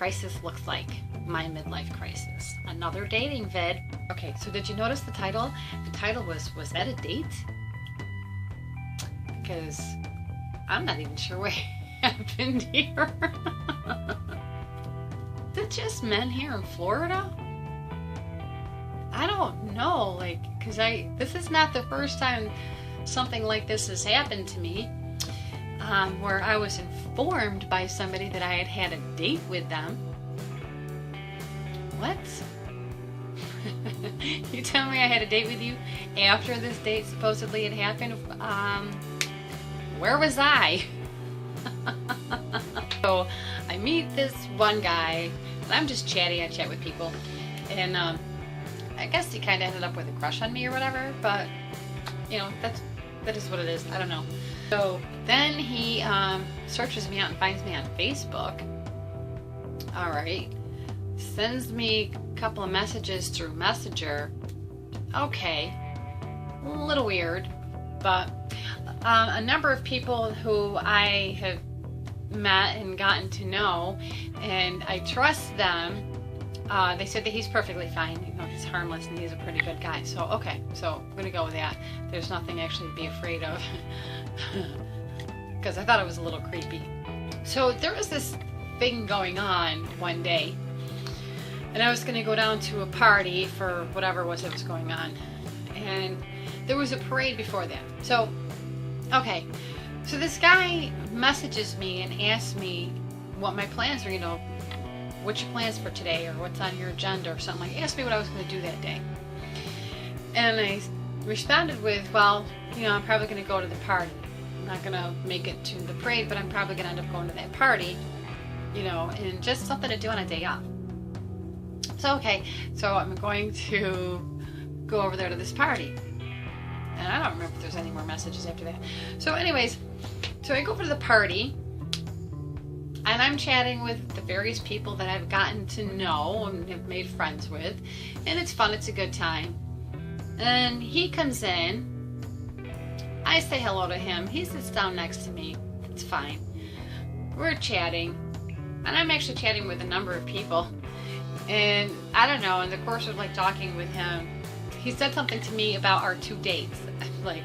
crisis looks like. My midlife crisis. Another dating vid. Okay, so did you notice the title? The title was that a date? Because I'm not even sure what happened here. Is it just men here in Florida? I don't know, like, because this is not the first time something like this has happened to me, where I was informed by somebody that I had had a date with them. What? You tell me I had a date with you after this date supposedly had happened? Where was I? So I meet this one guy, and I'm just chatty. I chat with people, and I guess he kind of ended up with a crush on me or whatever, but you know, that is what it is. I don't know. So then he searches me out and finds me on Facebook. All right. Sends me a couple of messages through Messenger. Okay. A little weird, but a number of people who I have met and gotten to know, and I trust them. They said that he's perfectly fine. You know, he's harmless and he's a pretty good guy. So, okay. So, I'm going to go with that. There's nothing actually to be afraid of. Because I thought it was a little creepy. So, there was this thing going on one day. And I was going to go down to a party for whatever it was that was going on. And there was a parade before that. So, okay. So, this guy messages me and asks me what my plans are, you know, what's your plans for today, or what's on your agenda, or something like that. He asked me what I was going to do that day. And I responded with, well, you know, I'm probably going to go to the party. I'm not going to make it to the parade, but I'm probably going to end up going to that party, you know, and just something to do on a day off. So, okay, so I'm going to go over there to this party. And I don't remember if there's any more messages after that. So anyways, so I go over to the party, and I'm chatting with the various people that I've gotten to know and have made friends with. And it's fun. It's a good time. And he comes in. I say hello to him. He sits down next to me. It's fine. We're chatting. And I'm actually chatting with a number of people. And I don't know, in the course of like talking with him, he said something to me about our 2 dates. I'm like,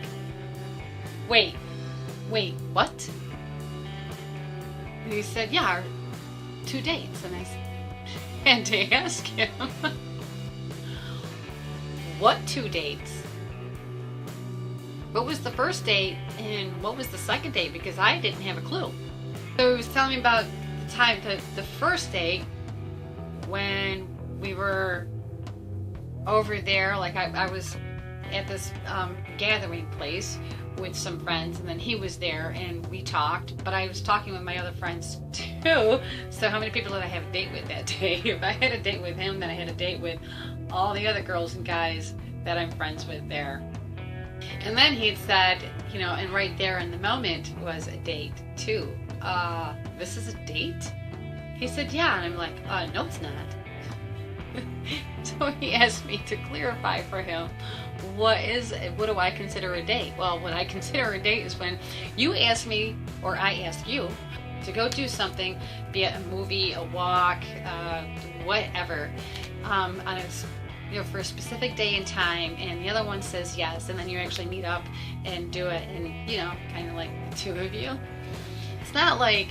wait, what? And he said, yeah, our 2 dates. And I had to ask him, what 2 dates? What was the first date and what was the second date? Because I didn't have a clue. So he was telling me about the time, the first date, when we were over there, like I was at this gathering place with some friends, and then he was there and we talked, but I was talking with my other friends too. So how many people did I have a date with that day? If I had a date with him, then I had a date with all the other girls and guys that I'm friends with there. And then he had said, you know, and right there in the moment was a date too. This is a date? He said, yeah. And I'm like, no it's not. So he asked me to clarify for him, what do I consider a date? Well, what I consider a date is when you ask me, or I ask you, to go do something, be it a movie, a walk, whatever, on a, you know, for a specific day and time, and the other one says yes, and then you actually meet up and do it, and, you know, kind of like the two of you. It's not like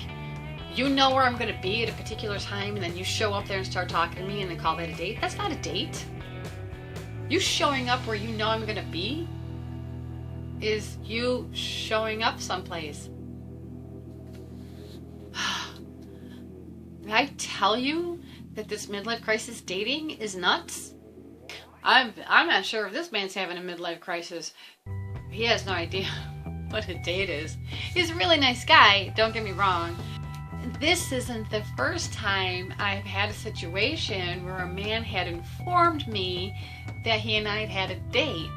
you know where I'm going to be at a particular time, and then you show up there and start talking to me and then call that a date. That's not a date. You showing up where you know I'm going to be is you showing up someplace. Did I tell you that this midlife crisis dating is nuts? I'm not sure if this man's having a midlife crisis. He has no idea what a date is. He's a really nice guy, don't get me wrong. This isn't the first time I've had a situation where a man had informed me that he and I had a date.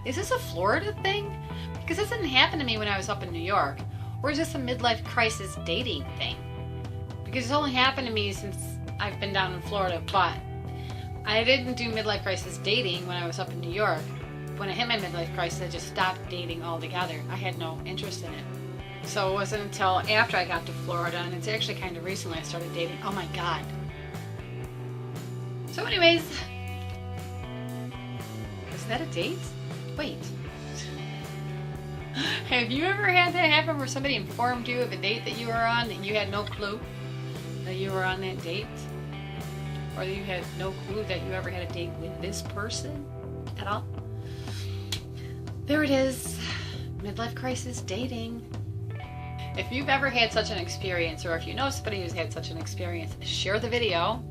Is this a Florida thing? Because this didn't happen to me when I was up in New York. Or is this a midlife crisis dating thing? Because it's only happened to me since I've been down in Florida, but I didn't do midlife crisis dating when I was up in New York. When I hit my midlife crisis, I just stopped dating altogether. I had no interest in it. So it wasn't until after I got to Florida, and it's actually kind of recently I started dating. Oh my God. So anyways, is that a date? Wait. Have you ever had that happen where somebody informed you of a date that you were on that you had no clue that you were on that date? Or that you had no clue that you ever had a date with this person at all? There it is. Midlife crisis dating. If you've ever had such an experience, or if you know somebody who's had such an experience, share the video.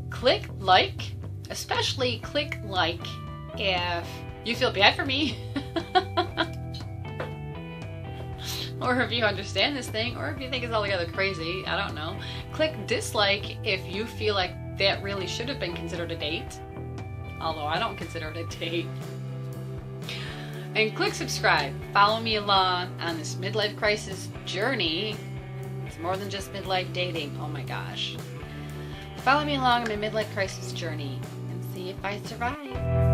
Click like, especially click like if you feel bad for me. Or if you understand this thing, or if you think it's altogether crazy, I don't know. Click dislike if you feel like that really should have been considered a date. Although I don't consider it a date. And click subscribe. Follow me along on this midlife crisis journey. It's more than just midlife dating. Oh my gosh. Follow me along on my midlife crisis journey and see if I survive.